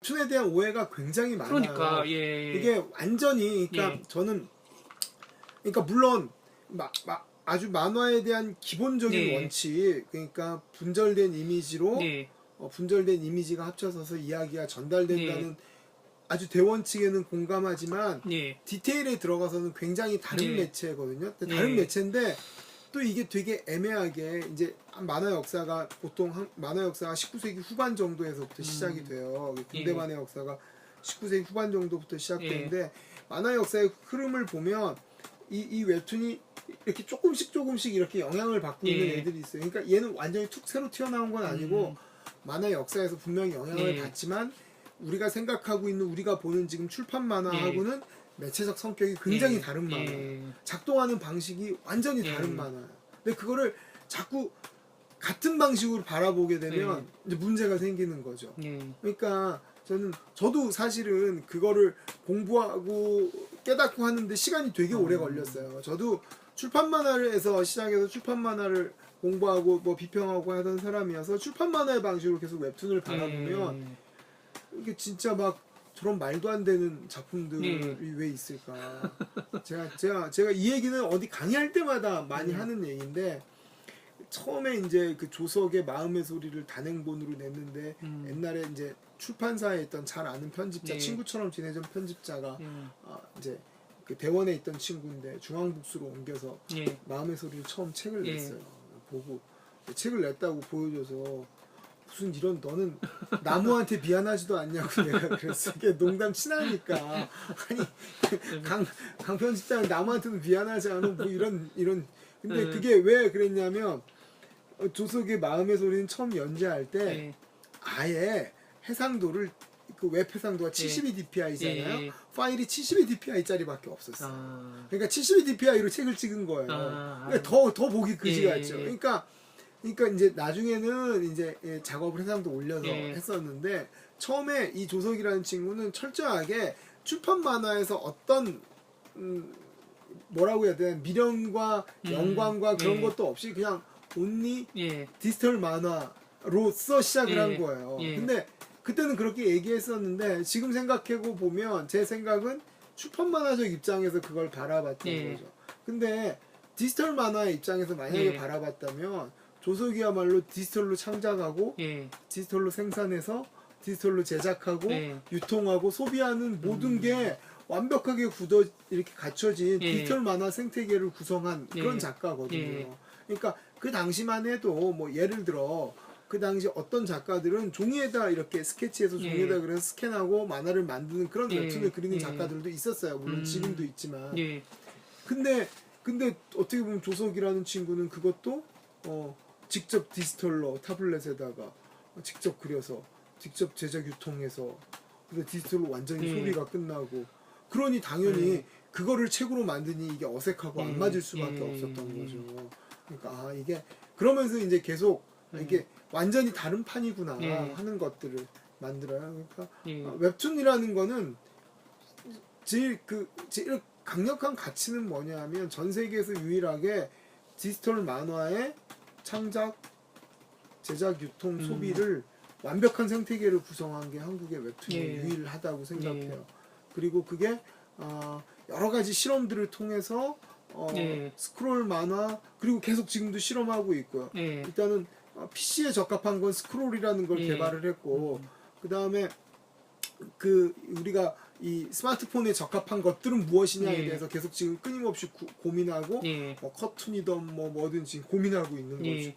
웹툰에 대한 오해가 굉장히 많아요. 그러니까 예. 이게 완전히 그러니까 예. 저는 그러니까 물론 아주 만화에 대한 기본적인 예. 원칙 그러니까 분절된 이미지로 예. 분절된 이미지가 합쳐져서 이야기가 전달된다는 예. 아주 대원칙에는 공감하지만 예. 디테일에 들어가서는 굉장히 다른 예. 매체거든요. 다른 예. 매체인데 또 이게 되게 애매하게 이제 만화 역사가 보통 만화 역사가 19세기 후반 정도에서부터 시작이 돼요. 근대만의 역사가 19세기 후반 정도부터 시작되는데 만화 역사의 흐름을 보면 이 웹툰이 이렇게 조금씩 이렇게 영향을 받고 있는 애들이 있어요. 그러니까 얘는 완전히 툭 새로 튀어나온 건 아니고 만화 역사에서 분명히 영향을 받지만 우리가 생각하고 있는 우리가 보는 지금 출판 만화하고는 매체적 성격이 굉장히 다른 만화예요. 작동하는 방식이 완전히 다른 만화예요. 근데 그거를 자꾸 같은 방식으로 바라보게 되면 이제 문제가 생기는 거죠. 그러니까 저도 사실은 그거를 공부하고 깨닫고 하는데 시간이 되게 오래 걸렸어요. 저도 출판 만화에서 시작해서 출판 만화를 공부하고 뭐 비평하고 하던 사람이어서 출판 만화의 방식으로 계속 웹툰을 바라보면 이게 진짜 막 저런 말도 안 되는 작품들이 왜 있을까? 제가 이 얘기는 어디 강의할 때마다 많이 하는 얘기인데 처음에 이제 그 조석의 마음의 소리를 단행본으로 냈는데 옛날에 이제 출판사에 있던 잘 아는 편집자 친구처럼 지내던 편집자가 이제 그 대원에 있던 친구인데 중앙북수로 옮겨서 마음의 소리를 처음 책을 냈어요. 보고 책을 냈다고 보여줘서 무슨 이런 너는 나무한테 미안하지도 않냐고 내가 그랬어. 이게 농담 친하니까 아니 강 편집장은 나무한테도 미안하지 않아 뭐 이런 근데 그게 왜 그랬냐면 조석의 마음의 소리는 처음 연재할 때 아예 해상도를 그 웹 해상도가 72dpi잖아요. 파일이 72dpi짜리밖에 없었어요. 그러니까 72dpi로 책을 찍은 거예요. 그러니까 더 보기 그지 같죠. 그러니까 이제 나중에는 이제 작업을 해상도 올려서 했었는데 처음에 이 조석이라는 친구는 철저하게 출판 만화에서 어떤 뭐라고 해야 되나 미련과 영광과 그런 것도 없이 그냥 온리 디지털 만화로서 시작을 한 거예요. 근데 그때는 그렇게 얘기했었는데 지금 생각해 보면 제 생각은 출판 만화적 입장에서 그걸 바라봤던 거죠. 근데 디지털 만화의 입장에서 만약에 바라봤다면 조석이야말로 디지털로 창작하고 디지털로 생산해서 디지털로 제작하고 유통하고 소비하는 모든 게 완벽하게 이렇게 갖춰진 디지털 만화 생태계를 구성한 그런 작가거든요. 그러니까 그 당시만 해도 뭐 예를 들어 그 당시 어떤 작가들은 종이에다 이렇게 스케치해서 종이에다 그래서 스캔하고 만화를 만드는 그런 웹툰을 그리는 작가들도 있었어요. 물론 지금도 있지만. 근데 어떻게 보면 조석이라는 친구는 그것도 직접 디지털로 타블렛에다가 직접 그려서 직접 제작 유통해서 근데 디지털로 완전히 소비가 끝나고 그러니 당연히 그거를 책으로 만드니 이게 어색하고 안 맞을 수밖에 없었던 거죠. 그러니까 이게 그러면서 이제 계속 이게 완전히 다른 판이구나 하는 것들을 만들어요. 그러니까 웹툰이라는 거는 제일 강력한 가치는 뭐냐면 전 세계에서 유일하게 디지털 만화의 창작, 제작, 유통, 소비를 완벽한 생태계를 구성한 게 한국의 웹툰이 유일하다고 생각해요. 그리고 그게 여러 가지 실험들을 통해서 스크롤 만화 그리고 계속 지금도 실험하고 있고요. 일단은 PC에 적합한 건 스크롤이라는 걸 개발을 했고 그 다음에 그 우리가 이 스마트폰에 적합한 것들은 무엇이냐에 대해서 계속 지금 끊임없이 고민하고 커튼이든 뭐든지 고민하고 있는 거죠.